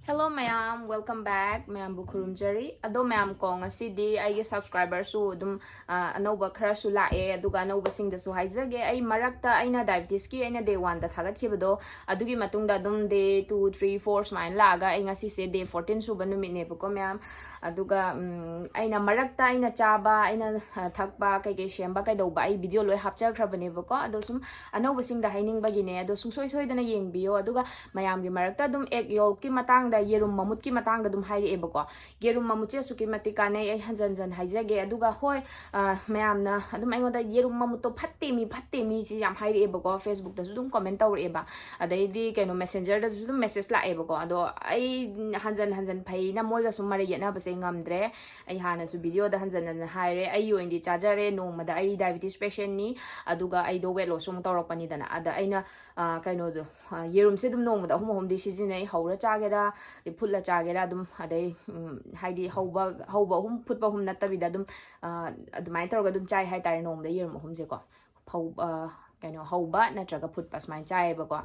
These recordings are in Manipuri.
Hello ma'am, welcome back. Ma'am Bukurumjari. Ado ma'am ko ngasidi ay subscriber su dum anova khara su lae aduga anova sing da su haizage ay marakta ay na diabetes ki ay na day 1 da thagat khibado adugi matungda dum day 2 3 4 smile laga ay ngasi se day 14 su banumi ne ko ma'am aduga ay na marakta ay na chaba ay na thakpa kay kay shemba kay do ba ay video loy hapcha khrabane ko ado sum anova sing da haining bagi ne ado sung soi da na yeng bio aduga mayam gi marakta dum egg yolk ki matang yerum mamut ki matang da dum hairi ebako yerum mamut che suki matika nei ai hanjan jan haijage aduga hoi mayam na adum aingo da yerum mamut to phatte mi chi yam hairi ebako facebook da dum comment taur eba adai di keno messenger da dum message la ebako ado ai hanjan phai na moi ga sum mari yana ba se ngamdre ai hana su video da hanjan haire ai yo indi charger no ma da ai diabetes patient ni aduga ai do weight loss sum tawrak pani dana ada aina keno do yerum se dum no ma da hum di sijinai haura chagera putla chagera dum adai haidi hauba hum putba hum natabida dum adumai tawga dum chai hai tare nom da yerum hum je ko phau kaino hauba natraga putpa smai chai ba ko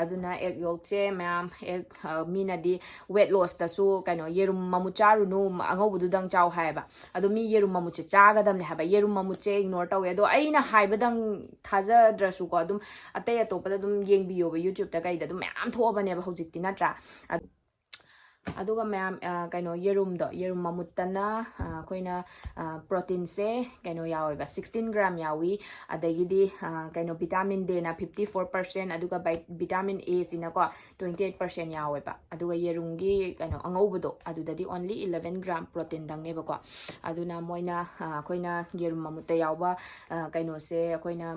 aduna egg yolk che ma'am egg mina di weight loss ta su kaino yerum mamu charu no angau bu dang chaw hai ba adu mi yerum mamu che chaga dam ne ha ba yerum mamu che ignore tawe do aina hai ba dang thaja drasu ko dum atay atopa dum yeng biyo ba youtube ta kai da dum ma'am tho ba ne ba hojik ti natra aduga ma'am kaino yerum mamutana koina protein se kaino yawi ba 16 gram yawi adagi di kaino vitamin D na 54% aduga vitamin A sina ko 28% yawi ba aduga yerum gi kaino angaubudo aduda di only 11 gram protein dang ne ba ko aduna moina koina yerum mamutta yawa kaino se koina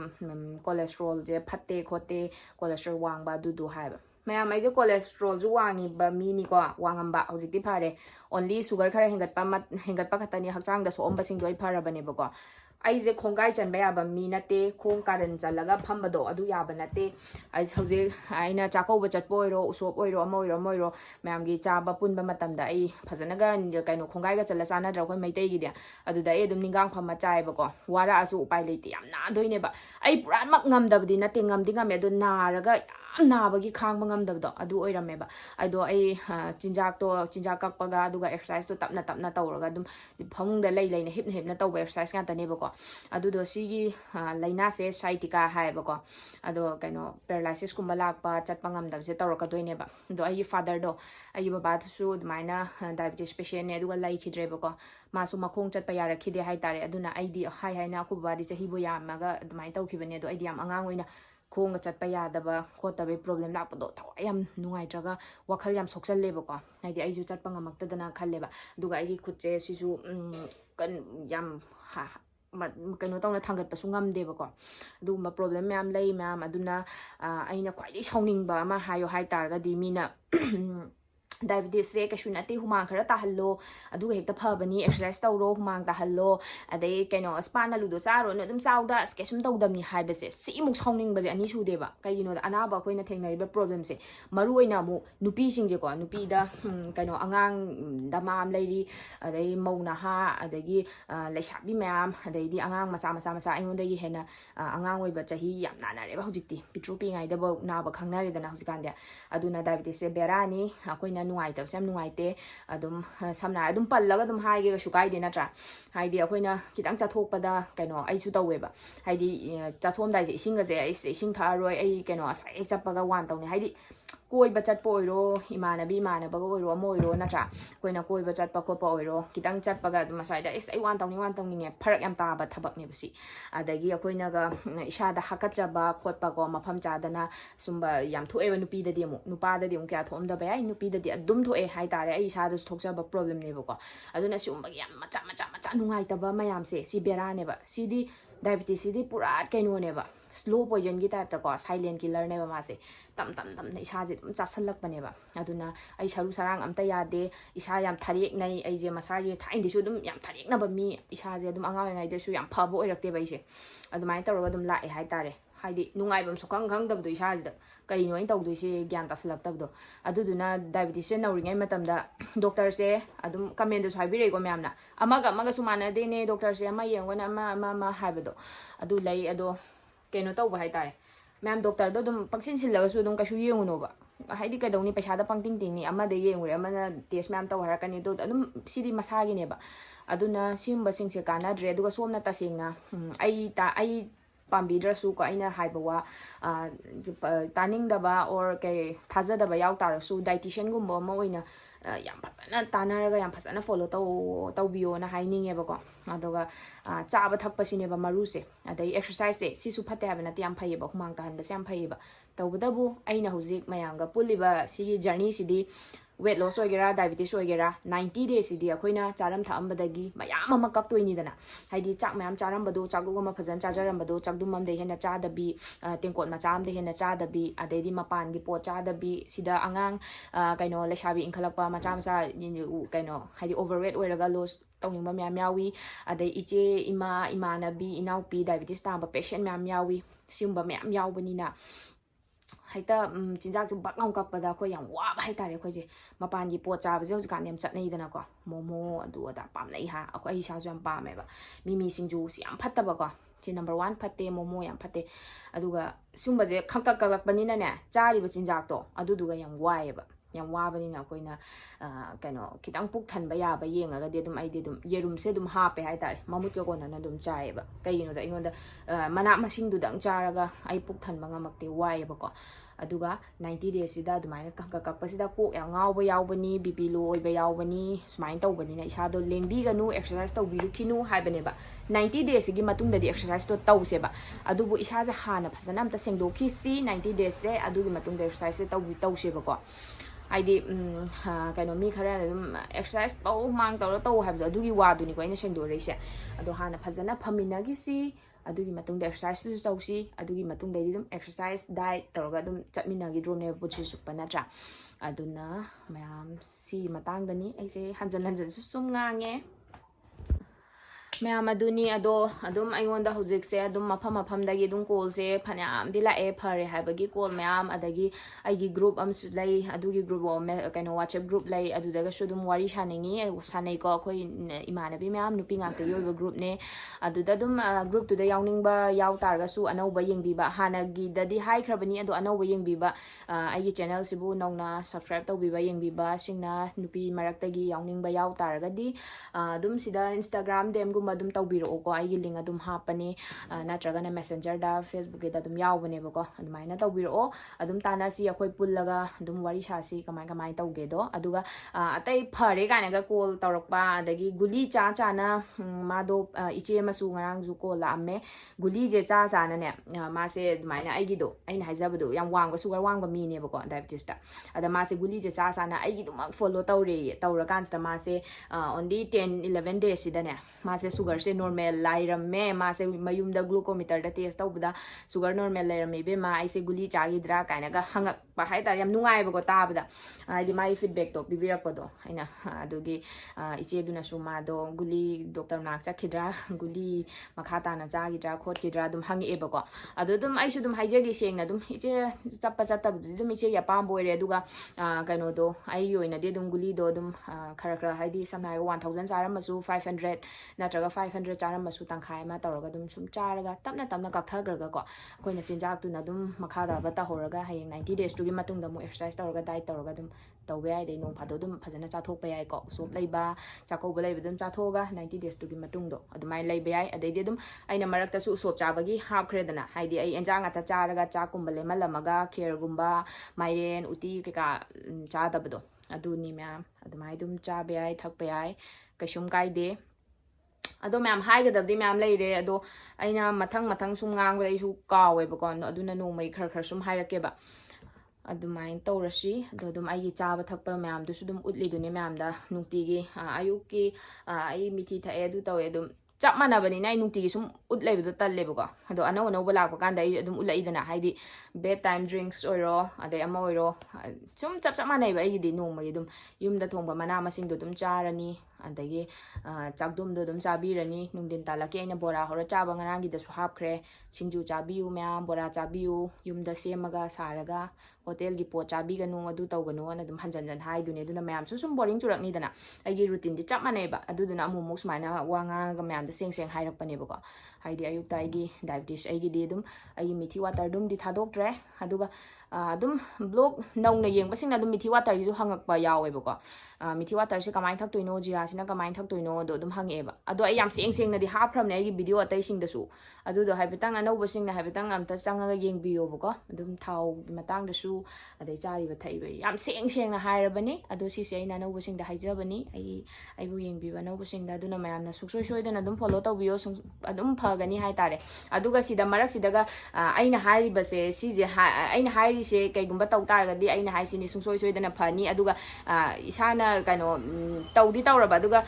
cholesterol je phatte khote cholesterol wang ba du hai ba Ma'am, I cholesterol ju wangi ba mini ko wangam ba hojik ti phare only sugar khara hengat pa khatani hakchang da so omba sing doi phara bane ba ko ai je khongai chan ba ya ba mi na te khong karan chalaga phamba do adu ya ba na te ai hoje ai na chako ba chat poiro usop oiro moiro ma'am gi cha ba pun ba matam da ai phajana ga kaino khongai ga chala sana dra khoi maitai gi dia adu da ai dum ningang phama chai ba ko wara asu upai leiti yam na doi ne ba ai puran mak ngam da bdi na te ngam ding ame do na raga nabagi khang bangam dabdo adu oirame ba aido ai chinjak kakpaga aduga exercise to tapna tawraga dum phang da lei na hip na tawba exercise nga tane ba ko adu do sigi laina se sciatica hai ba ko ado kaino paralysis kumba lakpa chatpa ngam dam se tawraka doine ba do ai father do ai baba su maina diabetes patient ne aduga lai khidre ba ko masu makhong chatpa yara khide hai tare aduna ai di hai na ku ba di chahi bo yamaga adumai tawkhibane do ai di am angang oina khong chatpa yadaba khotabe problem lakpado thawayam nungai traga wakhal yam soksal leba ko haidi ai ju chatpa ngamakta dana khalleba duga ai khutche sisu kan yam kano tawna thangat pa sungam deba ko duguma problem yam lei ma'am aduna aina khwai sauning ba ma hayo hai targa di mina diabetes se ka shunati humang khara ta hallo aduga hekta phabani exercise tawro humang ta hallo adai kaino spana ludo charo no dum sauda skesum tawdamni haibase si muk sauning baje ani su deba kaino da anaba koina thengnari ba problem se maru oina mu nupi singje ko nupi da kaino angang damam leiri adai mauna ha adagi lesabi ma'am adai di angang macha aingonda gi hena angang oiba chahi yam nanare ba hojikti pitrupi ngai da ba na ba khangnare da na hojikan dia aduna diabetes se berani akoina nungai tab sam nungai te adum samna adum pallaga dum haige ga shukai de natra haidi akoina kitang chathokpada kaino ai su tawe ba haidi chathom dai je ising ga je ai ising tharoi ai kaino asai chapaga wan tawni haidi koi bachat po oiro imanabi manaba go oiro moiro natra koina koi bachat pa ko pa oiro kitang chat paga dum asai da is ai wan tawni ne pharak yam ta ba thabak ne basi adagi akoina ga isha da hakacha ba khot pa ko mafam cha dana sumba yam thu eba nupi da di mu nupa da di mu kya thom da ba ai nupi da di adum thu e hai tare ai isha da thokcha ba problem ne ba ko aduna sumba yam macha nungai ta ba mayam se si bera ne ba si di diabetes si di pura kaino ne ba slow poison gi type ta ko silent killer ne ba ma se tam na isa je dum chasalak bane ba aduna ai saru sarang amta yade isa yam tharek nai ai je masa ye thain di su dum yam tharek na ba mi isa je dum anga ngai de su yam phabo oirakte ba ise adumai tawra dum lai hai tare haidi nungai bam sokang khang dabdo isa je kai no in tawdu se gyan taslak tabdo aduduna diabetes se nauringai matam da doctor se adum comment su haibire go myamna amaga sumana de ne doctor se ama yengona ma haibado adu lai ado keno tawba hai tare ma'am doctor do dum paksin sillaga su dum kashu yenguno ba haidi kadawni paisa da pangting ting ni ama de yengure ama na test ma'am taw harakani do adum sidi masagi neba aduna simba singse kana dre aduga somna tasinga ai pambidrasu ko aina haibawa taning daba or ke thaza daba yaw tarasu dietitian gumba ma oina yam phasana tanaraga yam phasana follow tawbiyo na haininge ba ko aduga chaba thakpa sine ba maruse adai exercise se sisu phate habana ti yam phaiba humang ta hanba se yam phaiba tawdabu aina hujik mayanga puliba sigi journey sidi weight loss oigera diabetes oigera 90 days idi akoina charam thambadagi mayam ama kaptoini dana haidi chak mayam charam badu chaklu ma phajan chajaram badu chakdum am de hena chadabi tengkot ma cham de hena chadabi adedi mapan gi po chadabi sida angang kaino leshabi inkhalakpa ma cham sa kaino haidi overweight oiraga loss tawning ba myam yawi adei iche imanabi inaupi diabetes tamba patient myam yawi simba myam yawbani haita chinjak chu bak ngam kappada ko yang wa ba haita re ko je mapan gi po cha ba je kan yam chat nei dana ko momo adu ada pam nei ha ko ai sha jam pa me ba mimi singju si yam phatta ba ko chi number 1 phatte momo yam phatte aduga sumba je khangkak kalak bani na ne chari ba chinjak to adu duga yang wai ba yang wa bani na koina kaino kitang puk than ba ya ba yenga ga de dum ai de dum yerum se dum ha pe haita mamut ko na dum chai ba kai no da ingonda mana masing du dang charaga ai puk than ba ngamakte wai ba ko aduga 90 days sida dumaina kakakpa sida ko yang ngau ba yaw bani bp low ba yaw bani sumain taw bani na isa do lengbi ganu exercise taw biru kinu hai bane ba 90 days gi matung da di exercise to taw se ba adubu isa ja hana phasana amta sengdo ki si 90 days se adugi matung da exercise taw se ba ko haidi kaino mi khara dum exercise taw mang taw haibda adugi wa duni ko ina sengdo reise ado hana phasana phamina gi si adugi matung da exercise su sausi adugi matung da dum exercise diet tawga dum chatmina gi drone buchi su panatra aduna mayam si matang dani aise hanjan su sum ngange mayam aduni adum aingonda hojik se adum mafam dagi dum call se phanyam dila e phare haibagi call mayam adagi aigi group am su lai adugi group o me kaino whatsapp group lai adu daga su dum wari shaningi sanai ko khoi imanabi mayam nupi ngakta yoiba group ne adu da dum group tu da yawning ba yaw targa su anau ba yengbi ba hanagi dadi hai khrabani adu anau ba yengbi ba aigi channel sibu nongna subscribe tawbi ba yengbi ba singna nupi maraktagi yawning ba yaw targa di dum sida instagram dem gumba dum tawbiro ko aigi link adum hapani natraga na messenger da facebook da dum yawbane ba ko adumaina tawbiro adum tana si akoi pullaga dum wari shasi kamai tawge do aduga atai phare kana ga call tawrakpa adagi guli cha na mado iche masu ngarang ju ko la amme guli je cha na ne ma se adumaina aigi do aina haijabado yam wangba sugar wangba mi ne ba ko diabetes ta ada ma se guli je cha na aigi dum follow tawrakan sta ma se only 10-11 days sidane ma se sugar se normal lairame ma se mayum da glucometer da test tawbda sugar normal lairame be ma aise guli chagi dra kaina ga hangak pa hai tar yam nungai ba ko tabda ai mai feedback to bibirak podo aina adugi iche duna suma do guli doctor nak chakhidra guli makhata na chagi dra khotkidra dum hangi e ba ko adu dum ai su dum haijegi sengna dum iche chappa chatta dum iche ya pam boire aduga kaino do ai yoina de dum guli do dum khara haidi samai 1000 charam masu 500 natraga 500 charam masu tangkhai ma tawraga dum sum charaga tapna kapthagraga ko koina chinjak tu na dum makhada ba ta horaga hayeng 90 days tu gi matung da mu exercise tawraga diet tawraga dum tawbe ai dei nong phado dum phajana chathok pa ai ko sop leiba chako ba leiba dum chathoga 90 days tu gi matung do adumai leiba ai adei dum aina marak ta su sop chabagi hap khredana haidi ai enjang ata charaga chakum bale malamaga kher gumba mairen uti keka cha dabdo aduni ma'am adumai dum chabe ai thakpe ai kaishum kaide ado ma'am haigadabdi ma'am leire ado aina mathang sum ngang ai su kawe ba kon aduna no mai khar sum hairake ba adumain tawrashi ado dum ai chaba thakpa ma'am du su dum utli duni ma'am da nukti gi ayuki ai mithi tha e du tawe dum chap mana bani nai nukti gi sum utlai bu talle bu ko ado anau balak pa kan da ai dum ulai dana haidi bedtime drinks oiro ade ama oiro sum chap mana ba ai di no mai dum yum da thongba mana masing du dum charani adagi chakdum do dum chabirani nungdin talaki aina bora hora chaba ngarang gi da su hapkhre singju chabiu ma'am bora chabiu yumda semaga saraga hotel gi po chabi ganu adu tawganu ana dum hanjan hai dune duna ma'am sum boring churakni dana agi routine di chap manai ba adu duna amu muk smaina wanga ga ma'am da seng hairak pane ba ko haidi ayuk tai gi diabetes ai gi di dum ai mithi water dum di thadok tre aduga adum blog nauna yengbasing adum mithi water gi ju hangakpa yawebako mithi water se kamai thak toino jira sina kamai thak toino do dum hangeba ado ay yam seng na di hapram ne gi video atai sing da su adu do haibitang anau basing na haibitang amta changa ga yengbiyo bako adum thau matang da su adai chari ba thai ba yam seng na hairabani ado si se ina anau basing da haijabani ai bu yengbiba anau basing da aduna mayam na suksoi soi da na dum follow tawbiyo adum phagani hai tare aduga sida marak sidaga aina hairi base si je aina hairi se kaigumba taw targa di aina hai sini sungsoi soi da na phani aduga isana kaino tawdi tawraba aduga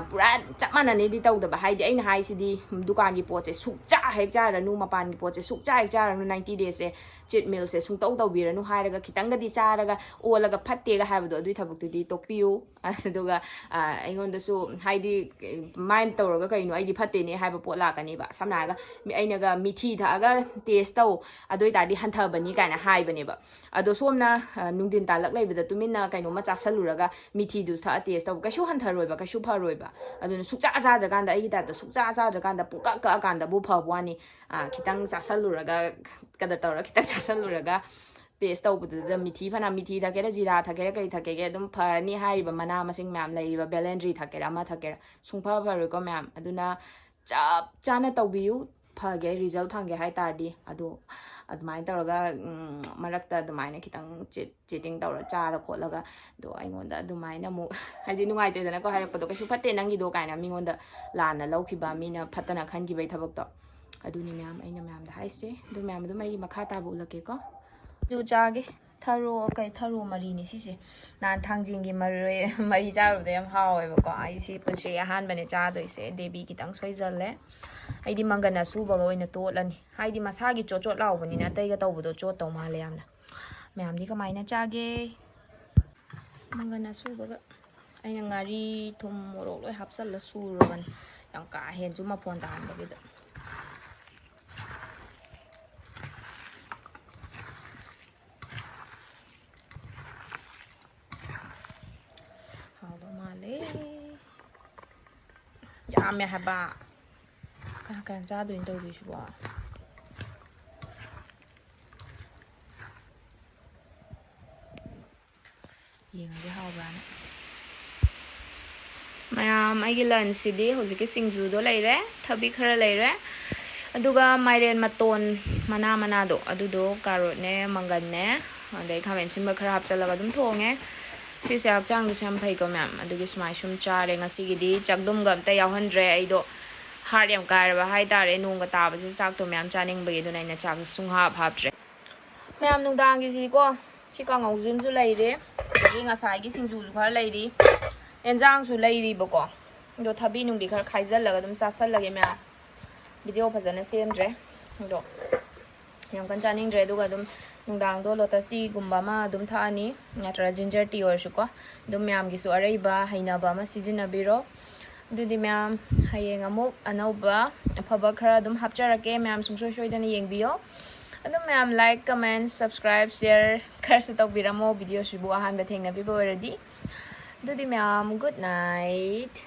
pura chapmana ne di tawdaba haidi aina hai sidi dukan gi poche sukcha hekja ranu mapan gi poche sukcha hekja ranu 90 days se cheat meal se sung taw tawbira nu hairaga kitanga di charaga olaga phatte ga habdo adui thabuk di tokpiu aduga aingon da su haidi mind tawraga kaino aidi phatte ne haiba potla kani ba samna ga mi aina ga mithi tha ga taste taw adoi ta di hantha bani kana haibani ba ado somna nungdin talak leibida tumina kaino ma chasaluraga mithi du tha taste taw kashu hantha roiba kashu pha roiba adun sukcha cha da ganda ai da sukcha cha da ganda puka ka ganda bu pha bwani kitang chasaluraga kada tawra kitang chasaluraga paste tawbudda mithi phana mithi thakera jira thakera kai thakege dum phani haiba mana masing myam leiba belendri thakera ma thakera sungpha pha ko myam aduna chap chana tawbiu phage result phange hai tardi ado admai tawraga marakta admai na kitang cheating tawra chara kholaga do aingonda admai na mu haidi nungai te dana ko hairapado kasu phatte nangi do kaina mingonda lana laukhiba mina phatana khangi bai thabak to aduni myam aina myam da haise do myam do mai makha ta bu lake ko ju jage tharo kai tharo mari ni sise nan thangjing gi mari jaru de yam hawe ba ko ai si punche ahan bane cha doi se debi kitang soijalle aidi mangana subaga oina totlani haidi masagi chochot laubani na taiga tawbudo chot taw male yamna mayam di kamaina chage mangana subaga aina ngari thum morok loi hapsal la suruban yang ka hen juma phone ta han bida haudo male ya me haba kan cha doin tawbi shuwa yengge hawbana mayam ai gi lunch sidi hojike singju do leire thabi khara leire aduga mairen maton mana do adudo carrot ne mangan ne adai khamen simba khara hapchalaga dum thonge si se hakchang du sam phai ko myam adugi smai sum chare ngasi gi di chakdum gam ta yawhandre ai do har yam karaba hai tare nungga taba se sak to myam chaning bagi do naina chak sung hap haptre myam nungdang gi si ko si ka ngau zum su lai de gi nga sai gi singju su khar lai ri enjang su lai ri bako do thabi nung di khar khaijal laga dum sa sal lage myam video phajana semdre do yam kan chaning dre do ga dum nungdang do lotus tea gumba ma dum tha ani natra ginger tea or su ko dum myam gi su arai ba haina ba ma sijina biro dudi myam hayeng amuk anauba afaba khara dum hapcharake myam sungsoi soidana yengbiyo adum myam like comment subscribe share kharsu tawbiramo video sibu ahan ba thengna bi boradi dudi myam good night